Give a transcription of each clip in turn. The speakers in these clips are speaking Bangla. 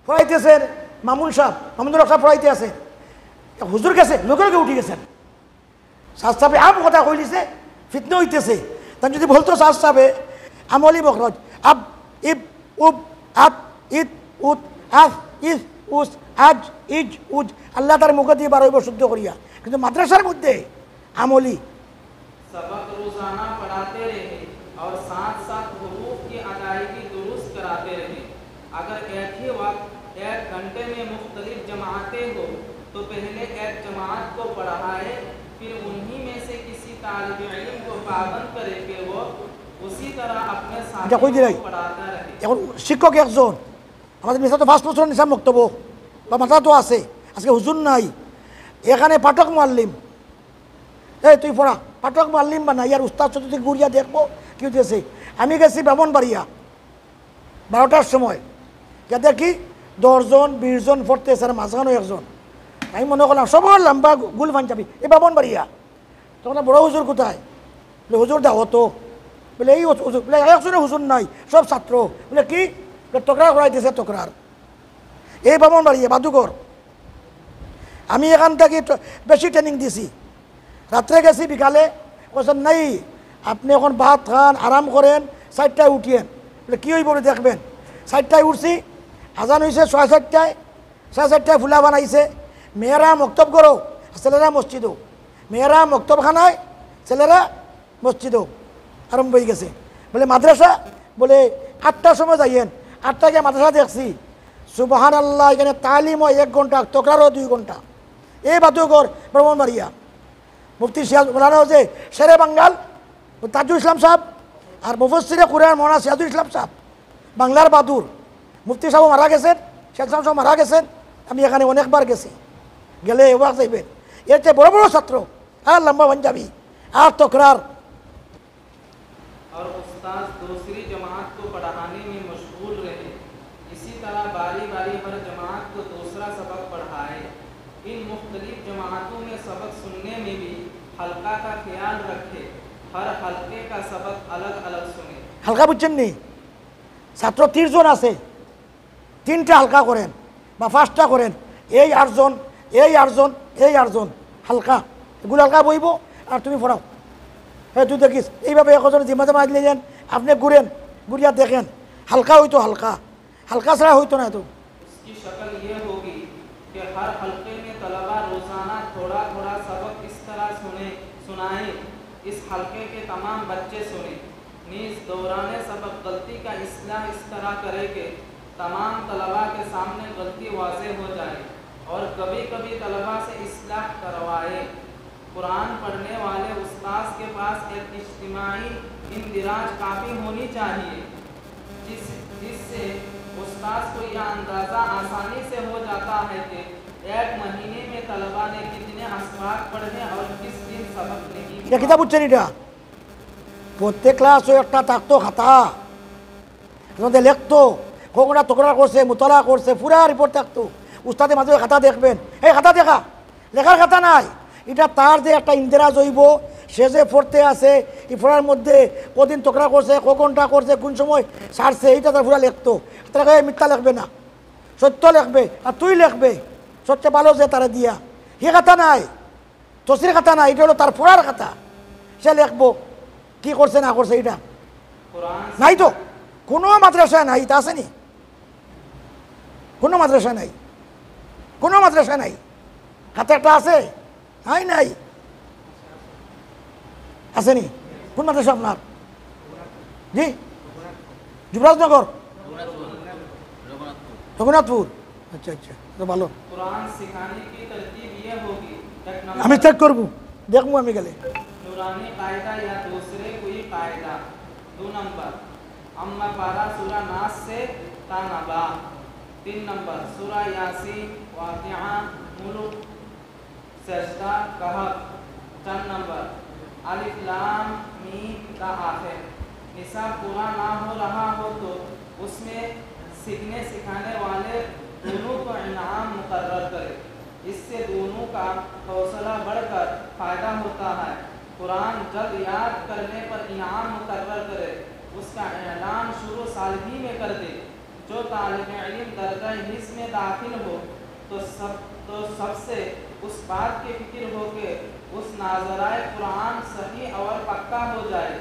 পড়াইতেছেন মামুন সাহেব, মামুনুল হক সাহেব পড়াইতে আছে, হুজুর গেছে লোকে লোকে উঠে গেছেন। সাজ সাহেবে আম কথা কই দিছে, ফিতনা হইতেছে। তাই যদি বলতো সাজ সাহেবে আমলি মখরজ আব ইব উব আব ইদ উদ আফ ইস উস আজ ইজ উজ, আল্লাহ তার মুখে দিয়ে বারো শুদ্ধ করিয়া। কিন্তু মাদ্রাসার মধ্যে আমলি सबक रोजाना पढ़ाते रहे और साथ साथ हुकूक की अदायगी दुरुस्त कराते रहे। अगर एक ही वक्त 1 घंटे में मुख्तलिफ जमातें हो तो पहले एक जमात को पढ़ाए, फिर उन्हीं में से किसी तालिब इल्म को पाबंद करे कि वो उसी तरह अपने साथियों को पढ़ाता रहे। এখন শিক্ষক একজন, আমাদের নিশা তো 5 বছর নিশা বক্তব্য বা মাথা তো আছে, আজকে হুজুর নাই, এখানে পাঠক মুআল্লিম, এই তুই পড়া, পাঠক মুআল্লিম বা নাই, আর উস্তাদ চতুর্থী ঘুরিয়া দেখবো কি হতেছে। আমি গেছি ব্রাহ্মণবাড়িয়া 12টার সময়, যা দেখি 10 জন 20 জন পড়তেছে, আর মাঝখানে একজন। আমি মনে করলাম সবার লম্বা গুল পাঞ্জাবি, এই ব্রাহ্মণবাড়িয়া। তখন বড় হুজুর কোথায়? বলে হুজুর দাও তো। বলে এই হুজুর, বলে একজনে হুজুর নাই, সব ছাত্র। বলে কি? তকরার করাইতেছে, তকরার। এই ব্রাহ্মণবাড়িয়া বাদুঘর। আমি এখান থেকে বেশি ট্রেনিং দিছি। রাত্রে গেছি, বিকালে বলছেন নাই আপনি এখন ভাত খান, আরাম করেন, 4টায় উঠিয়েন। বলে কী হইব দেখবেন। 4টায় উঠছি, আজান হয়েছে 6:30টায়, 4:30টায় ফুলা বানাইছে। মেয়েরা মক্তব করো, ছেলেরা মসজিদও। মেয়েরা মক্তবখানায়, ছেলেরা মসজিদও। আরম্ভ হয়ে গেছে। বলে মাদ্রাসা, বলে 8টার সময় যাইয়েন। 8টায় গিয়ে মাদ্রাসা দেখছি, সুবহানাল্লাহ, এখানে তালিমও 1 ঘন্টা, তকরারও 2 ঘন্টা। এই বাদুঘর ব্রাহ্মণবাড়িয়া। মুফতি সিরাজ মৌলানা হচ্ছে শেরে বাঙ্গাল তাজুল ইসলাম সাহেব, আর মুফাসসিরে কুরআন মৌলানা সিরাজুল ইসলাম সাহেব, বাংলার বাদুর। মুফতি সাহেব মারা গেছেন, শেখ সাহেব মারা গেছেন। আমি এখানে অনেকবার গেছি, গেলে এবার যাইবেন। এর চেয়ে বড় বড় ছাত্র, আর লম্বা পাঞ্জাবি, আর তকরার। और उस्ताद दूसरी जमात को पढ़ाने में मशगूल रहे। इसी तरह बारी बारी हर जमात को दूसरा सबक पढ़ाए। इन मुख्तलिफ जमातों में सबक सुनने में भी हल्का का ख्याल रखे, हर हल्के का सबक अलग अलग सुने। হালকা বুঝছেন নি? ছাত্র 30 জন আছে, 3টা হালকা করেন বা 5টা করেন। এই 8 জন, এই 8 জন, এই 8 জন হালকা, এগুলো হালকা বইব, আর তুমি পড়াও। হ্যাঁ তুই দেখিস এইভাবে একজন জিম্মা জামা দিলে যান, আপনি ঘুরেন, ঘুরিয়া দেখেন, হালকা হইতো, হালকা, হালকা ছাড়া হইতো না। তো उसकी शक्ल ये होगी कि हर हल्के में तलबा रोजाना थोड़ा थोड़ा सबक इस तरह सुनाए, इस हल्के के तमाम बच्चे सुने। नीज दौराने सबक गलती का इस्लाह इस तरह करे कि तमाम तलबा के सामने गलती वाज़ेह हो जाए, और कभी कभी तलबा से इस्लाह करवाए। कुरान पढ़ने वाले उस्ताद के पास एक इज्तिमाई इंदिराज काफ़ी होनी चाहिए, जिससे उस्ताद को यह अंदाज़ा आसानी से हो जाता है कि 1 महीने में तलबा ने कितने असवाक पढ़े और किस दिन सबक नहीं। এটা কিতাব বুঝছেন? এটা প্রত্যেক ক্লাসও একটা থাকতো খাতা, তোমাদের লিখতো, কোনটা তকরার করছে, মুতালা করছে, পুরা রিপোর্ট থাকতো। উস্তাদে মাঝে খাতা দেখবেন, এই খাতা দেখা, লেখার খাতা নাই। এটা তার যে একটা ইন্দিরাজ হইব, সে যে পড়তে আছে, এই পড়ার মধ্যে কদিন তকরা করছে, কখনটা করছে, কোন সময় সারছে, এইটা তার পুরা লিখতো। তারা মিথ্যা লিখবে না, সত্য লিখবে, আর তুই লিখবে সবচেয়ে ভালো যে তারা দিয়া। হে খাতা নাই, তসির খাতা নাই, এটা হলো তার পড়ার খাতা। সে লিখবো কি করছে না করছে, এটা নাই। তো কোনো মাদ্রাসা নাই, তা আসেনি, কোনো মাদ্রাসা নাই, কোনো মাদ্রাসা নাই। খাতা একটা আছে? নাই, নাই, আসেনি। কোন মাদ্রাসা আপনার? জি, যুবরাজনগর, রঘুনাথপুর। আচ্ছা আচ্ছা, তো ভালো। कुरान सिखाने की तरतीब ये होगी, আমি চেক করবো, দেখবো আমি গেলে। नूरानी कायदा या दूसरे कोई कायदा। 2 नंबर अम्मा पारा सूरा नास से ता नबा। 3 नंबर सूरा यासीन, वाक़िआ, मुल्क, सजदा, कहफ। 4 नंबर अलिफ लाम मीम ता आखिर। निसाब पूरा ना हो रहा हो तो उसमें सीखने सिखाने वाले दोनों को इनाम मुकर्रर करे, इससे दोनों का हौसला बढ़कर फ़ायदा होता है। कुरान जब याद करने पर इनाम मुकर्रर करे, उसका ऐलान शुरू साल ही में कर दे। जो तालिब इल्म दर्जा हिस्स में दाखिल हो तो सबसे उस बात की फिक्र हो कि उस नाज़राए कुरान सही और पक्का हो जाए,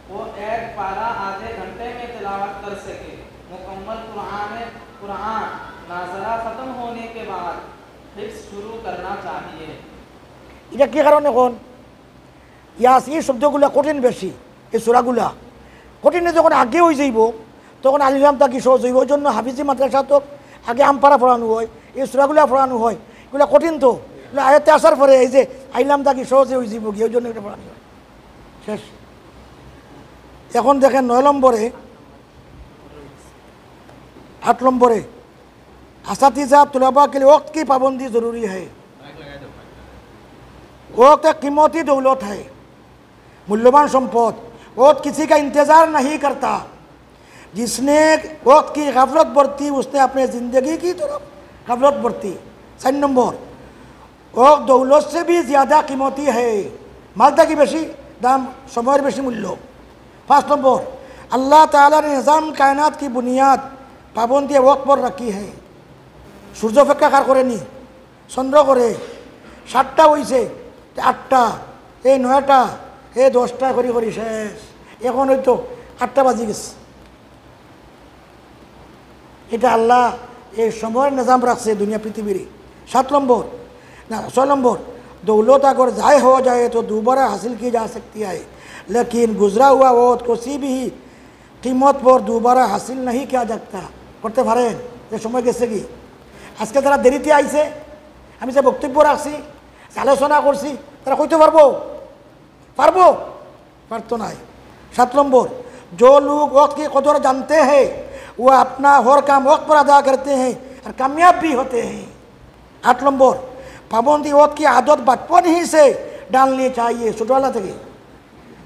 वो एक पारा आधे घंटे में तिलावत कर सके। मुकम्मल कुरान नाज़रा ख़त्म होने के बाद हिफ्ज़ शुरू करना चाहिए। এটা কি কারণে কোন ইয়াসির শব্দগুলো কঠিন বেশি, এই সূরাগুলা কঠিনে যখন আগে হয়ে যাইব তখন আলিলাম তাকে সহজ হইব। ওই জন্য হাফিজি মাদ্রাসা তো আগে আমপারা পড়ানো হয়, এই সূরাগুলা পড়ানো হয়। এগুলো কঠিন তো, এগুলো আয়াতে আসার পরে এই যে আইলাম তাকে সহজে হয়ে যাইব গিয়ে, ওই জন্য এটা পড়ানো হয়। শেষ। এখন দেখেন 9 নম্বরে 8 নম্বরে असातिज़ा तुलबा के लिए वक्त की पाबंदी ज़रूरी है। वक्त एक कीमती दौलत है, मूल्यवान संपद। वक्त किसी का इंतज़ार नहीं करता। जिसने वक्त की गफलत बरती उसने अपने ज़िंदगी की तरफ गफलत बरती। 4 नंबर वक्त दौलत से भी ज़्यादा कीमती है। मालता की बेशी दाम, समय बेशी मूल्य। 5 नंबर अल्लाह ताला ने निज़ाम कायनात की बुनियाद पाबंदी वक्त पर रखी है। সূর্য অপেক্ষা কার করেনি, চন্দ্র করে। 7টা হয়েছে, 8টা, এই 9টা, এই 10টা করি করি শেষ। এখন হয়তো 8টা বাজি গেছে। এটা আল্লাহ এই সময়ের নিজাম রাখছে দুনিয়া পৃথিবীর। 7 नंबर ना 6 नंबर दौलत अगर ज़ाय हो जाए तो दोबारा हासिल की जा सकती है, लेकिन गुजरा हुआ वक्त किसी भी कीमत पर दोबारा हासिल नहीं किया जाता। করতে পারেন যে সময় গেছে কি। আজকে তারা দেরিতে আইছে, আমি যে বক্তব্য রাখছি, আলোচনা করছি, তারা কইতে পারবো? পারতো নাই। 7 नंबर जो लोग वक्त की कदर जानते हैं वो अपना हर काम वक्त पर अदा करते हैं और कामयाब भी होते हैं। 8 नंबर पाबंदी वक्त की आदत बचपन ही से डालनी चाहिए, छोटवाला থেকে।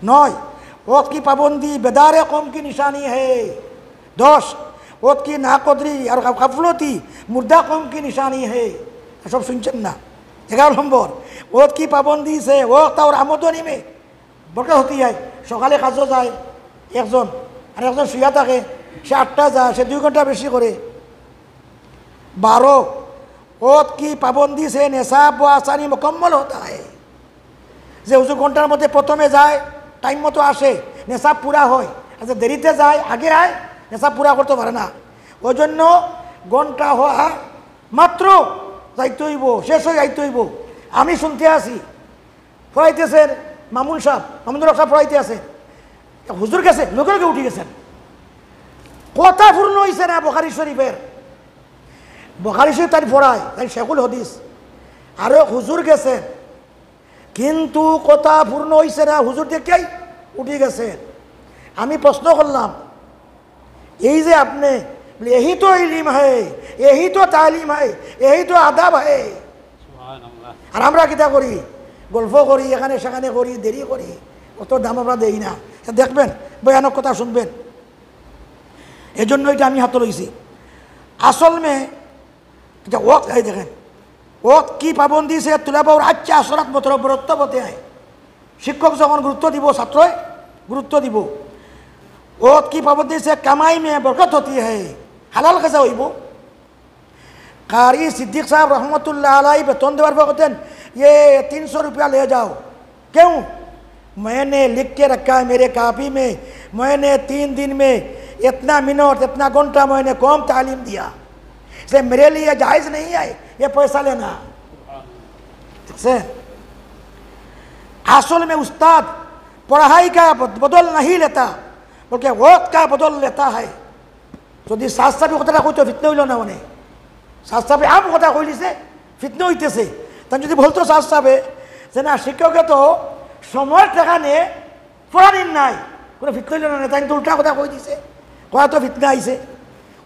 9 वक्त की पाबंदी बेदारे कौम की निशानी है। 10 वक्त की नाकदरी और गफलती मुर्दा कौम की निशानी है। सब सुनছেন না। 11 नंबर वक्त की पाबंदी से वक्त और आमदनी में बरकत होती है। সকালে কাজও যায় একজন, আর একজন শুয়ে থাকে, সে 8টা যায়, সে 2 ঘন্টা বেশি করে। 12 वक्त की पाबंदी से निसाब व आसानी मुकम्मल होता है। যে হুজুর ঘন্টার মধ্যে প্রথমে যায়, টাইম মতো আসে, নিসাব পুরা হয়। আর যে দেরিতে যায়, আগে আয়, নিসাব পুরা করতে পারে না। ওই জন্য ঘন্টা হওয়া মাত্র যাইতে হইব, শেষ হয়ে যাইতে হইব। আমি শুনতে আসি পড়াইতেছেন মামুন সাহেব, মামুনুর সাহেব পড়াইতে আছে, হুজুর গেছে, লোকে লোকে উঠে গেছেন। কথা পূর্ণ হয়েছে না বুখারী শরীফের। বুখারী শরীফ তাই পড়ায়, তাই শেখুল হাদিস। আরও হুজুর গেছেন, কিন্তু কথা পূর্ণ হয়েছে না, হুজুর দেখেই উঠে গেছেন। আমি প্রশ্ন করলাম, এই যে আপনি यही तो इल्म है, यही तो तालीम है, यही तो आदाब है। আর আমরা কিতা করি, গল্প করি, এখানে সেখানে করি, দেরি করি, অত দাম আমরা দেই না। দেখবেন ভয়ানক কথা শুনবেন, এজন্য এটা আমি হাতে লইছি। আসল মে এটা ওয়াক্ত है। देखें वक्त की पाबंदी से तुलबा और अच्छा असरत मतरबरत्व होते हैं। শিক্ষক যখন গুরুত্ব দিব, ছাত্রই গুরুত্ব দিব। वक्त की पाबंदी से कमाई में बरकत होती है, हलाल कैसा होइब। कारी सिद्दीक साहब रहमतुल्लाह अलैहि बेतन देवार पर कहते हैं ये 300 रुपया ले जाओ। क्यों? मैंने लिख के रखा है मेरे कापी में, मैंने 3 दिन में इतना मिनट इतना घंटा मैंने कौम तालीम दिया, इसलिए मेरे लिए जायज़ नहीं है ये पैसा लेना। से असल में उस्ताद पढ़ाई का बदल नहीं लेता, बल्कि वक्त का बदल लेता है। যদি শাস্ত্রাপি কথাটা কইতো ফিতনা হইল না, মানে শাস্ত্রাপি আম কথা কইলিছে ফিতনা হইতেছে। তাই যদি বলতো শাস্ত্রাপে যে না শিক্ষকে তো সময়ের টাকা নিয়ে পড়ানির নাই, কোনো ফিতনা হইল না, তাই তো উল্টা কথা কই দিছে, কয়া তো ফিতনা আইছে।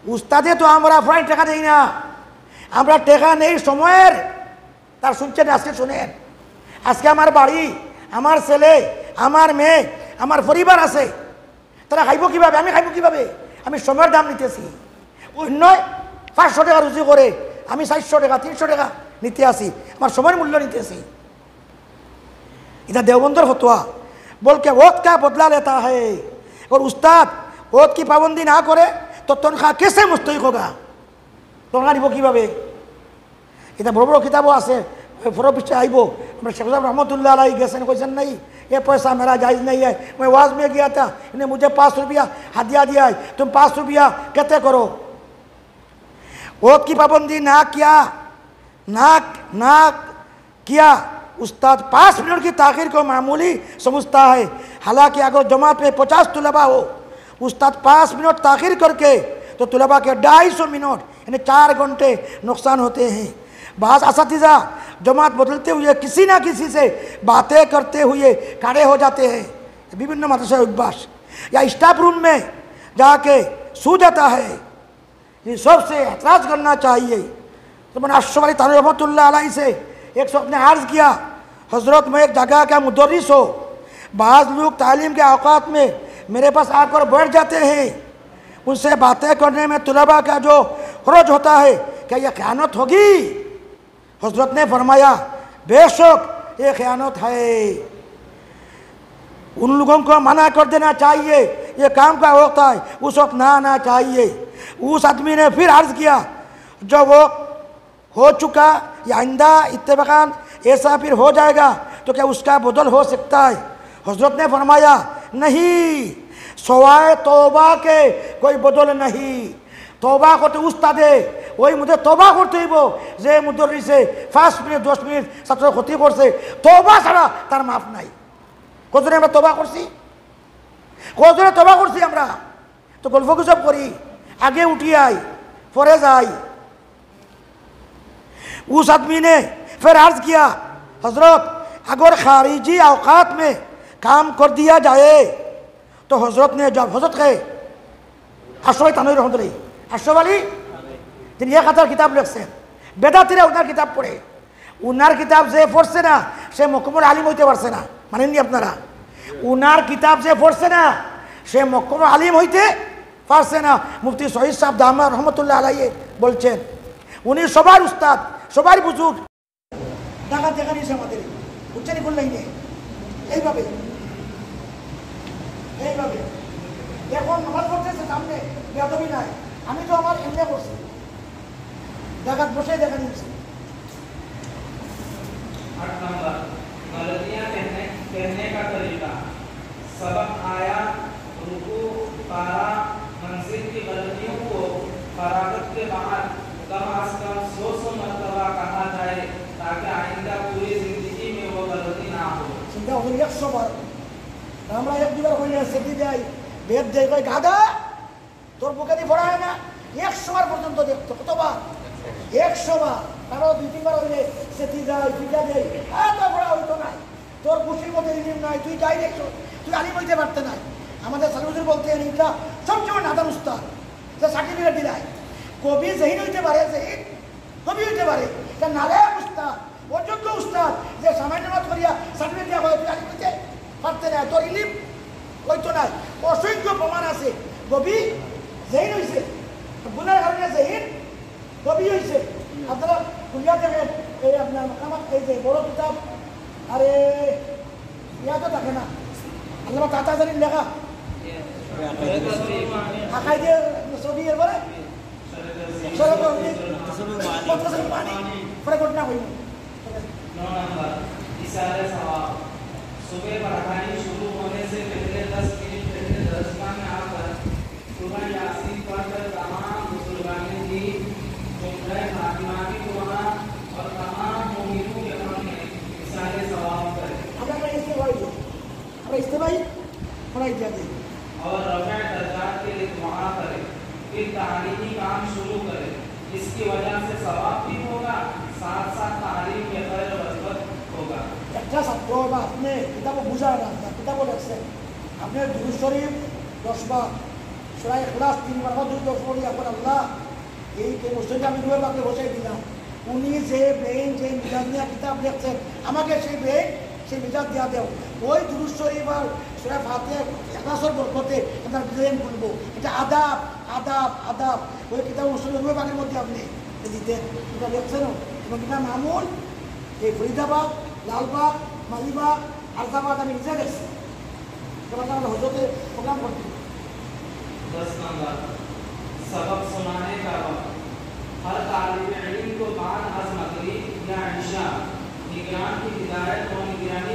উস্তাদে তো আমরা পড়ানির টাকা দেই না, আমরা টাকা নেই সময়ের। তার শুনছেন, আজকে শোনেন, আজকে আমার বাড়ি, আমার ছেলে, আমার মেয়ে, আমার পরিবার আছে, তারা খাইব কীভাবে, আমি খাইব কীভাবে? আমি সময়ের দাম নিতেছি। অন্য 500 টাকা রুজি করে আমি 400 টাকা 300 টাকা নিতে আসি, আমার সময়ের মূল্য নিতেছি। এটা দেওবন্দর ফতোয়া। বলকে वक्त का बदला लेता है और उस्ताद ওত কি পাবন্দি না করে তো তনখা কেসে মুস্তহিক হোগা, তনখা নিব কীভাবে? এটা বড় বড় কিতাবও আছে, ফটো পৃষ্ঠে আইব। আমরা শেখ সাহেব রহমতুল্লাহ আলাই গেছেন, কইছেন नहीं ये पैसा मेरा जायज़ नहीं है, मैं वाज में गया था, इन्हें मुझे 5 रुपया हदिया दिया है, तुम 5 रुपया कहते करो। वोट की पाबंदी ना किया, ना किया, उस्ताद 5 मिनट की ताखिर को मामूली समझता है। हालांकि अगर जमात में 50 तलबा हो, उस्ताद 5 मिनट ताखिर करके तो तलबा के 250 मिनट यानी 4 घंटे नुकसान होते हैं। बाज़ असातिज़ा जमात बदलते हुए किसी ना किसी से बातें करते हुए खड़े हो जाते हैं। विभिन्न मदरसा अभ्यास या स्टाफ रूम में जाके सो जाता है। ये सबसे एतराज़ करना चाहिए। तो मैंने अशरफ अली थानवी रहमतुल्लाह अलैहि से एक शख्स ने अर्ज़ किया, हज़रत मैं एक जगह का मुदर्रिस हो, बाज़ लोग तालीम के औकात में मेरे पास आकर बैठ जाते हैं, उनसे बातें करने में तलबा का जो खर्च होता है, क्या यह ख़यानत होगी? हज़रत ने फरमाया, बेशक ये ख़यानत है, उन लोगों को मना कर देना चाहिए, ये काम का वक्त है, उस वक्त ना आना चाहिए। उस आदमी ने फिर अर्ज़ किया, जब वो हो चुका या आइंदा इत्तेफाकन ऐसा फिर हो जाएगा तो क्या उसका बदल हो सकता है? हज़रत ने फरमाया, नहीं, सवाए तौबा के कोई बदल नहीं। तौबा करते उस्तादे वही मुझे तौबा करते ही वो जे मुदर्रिसे 5 मिनट 10 मिनट ছাত্র ক্ষতি করছে, তওবা ছাড়া তার মাফ নাই। কতজনে আমরা তওবা করছি? কতজনে তওবা করছি? আমরা তো গল্প গুজব করি, आगे उठी आई फौरे आई। उस आदमी ने फिर अर्ज किया, हजरत अगर खारिजी औकात में काम कर दिया जाए तो हजरत ने जब हजरत गए अशरफ अली थानवी रहमतुल्लाह अशरफ अली তিনি এক হাজার কিতাব লিখছেন, বেদাতিরা ওনার কিতাব পড়ে, ওনার কিতাব যে পড়ছে না সে মকমুল আলিম হইতে পারছে না। মানেননি আপনারা? ওনার কিতাব যে পড়ছে না সে মকমুল আলিম হইতে পারছে না। মুফতি শহীদ সাহেব দামা রহমতুল্লাহ আলাইহি বলছেন, উনি সবার উস্তাদ, সবার বুজুর্গ। ঢাকা দেখা নিয়েছে আমাদের উচ্চারি করলেই নেই এইভাবে এইভাবে। এখন নামাজ পড়তেছে সামনে বেয়াদবি নাই, আমি তো আমার এমনি করছি, ঢাকাত বসে দেখা নিয়েছি। 8 नंबर गलतियां कहने का तरीका। सबक आया, रुकू, पारा, मंजिल की गलतियों को फरागत के बाद कम अज कम 100 मरतबा कहा जाए ताकि आइंदा पूरी जिंदगी में वो गलती ना हो। চিন্তা হলো 100 বার, আমরা এক দুবার হইলে সেটি যাই বেদ দেই কই গাদা তোর বুকে দি পড়া হয় না, 100 বার পর্যন্ত দেখতো। কতবার? 100 বার। কারো 2-3 বার হইলে সেটি যাই পিটা দেই, এত পড়া হইতো না, তোর খুশির মধ্যে ইলিম নাই, তুই যাই দেখছো, তুই আলিম হইতে পারতে না। আমাদের সালুজুর বলতে এটা সবচেয়ে নাদান উস্তাদ, যে সার্টিফিকেট দিলায় কবি জহিন হইতে পারে, জহিন কবি হইতে পারে, এটা নালে উস্তাদ, অযোগ্য উস্তাদ যে সামান্য মত করিয়া সার্টিফিকেট দেওয়া হয়, তুই আলিম হইতে পারতে না, তোর ইলিম হইতো না। অসংখ্য প্রমাণ আছে কবি জহিন হয়েছে, গুণের কারণে জহিন কবি হয়েছে। আপনারা খুলিয়া দেখেন, এই আপনার আমার এই যে বড় কিতাব, আরে ইয়া তো থাকে না, আল্লাহ তাতা জানিন লেখা আঁকাই দিয়ে ছবি এরপরে ঘটনা হইল। 9 नंबर इशारे सवाब। सुबह पढ़ाई शुरू होने से पहले 10 मिनट पहले दरसगाह में आकर सूरह यासीन पढ़कर तमाम बुजुर्गाने की जुमला फातिमा की दुआ और तमाम मुमिनों के सामने इशारे सवाब करें। আমরা इस्तेमाई पढ़ाई जाती और रफ़ा दर्जात के लिए दुआ करें, फिर तालीमी काम शुरू करें। इसकी वजह से सवाब भी होगा, साथ साथ तालीम के खैर बरकत होगा। একটা ছাত্র বা আপনি কিতাব বুঝায় না, কিতাব লেখছেন, আপনি দুরূদ শরীফ 10 বার, সূরা ইখলাস 3 বার বা 2 পড়ি, এখন আল্লাহ এই যে মুসলিম আমি 2 বাকে বসাই দিলাম, উনি যে ব্রেন যে মিজাজ নিয়ে কিতাব লিখছেন, আমাকে সেই ব্রেন সেই মিজাজ দিয়া দেও, ওই দুরূদ শরীফ আর সূরা ফাতিহা ইখলাসের বরকতে আপনার ব্রেন বলবো। এটা আদাব আদাব আদাব। ওই কিতাব মুসলিম 2 বাকের মধ্যে আপনি দিতেন, এটা লিখছেন। এবং এটা মামুন এই ফরিদাবাদ, লালবাগ, 10 नंबर सबक सुनाने का वक्त। हर तालिब इल्म को बाद अज़ मगरिब या इशा निगरान की हिदायत और निगरानी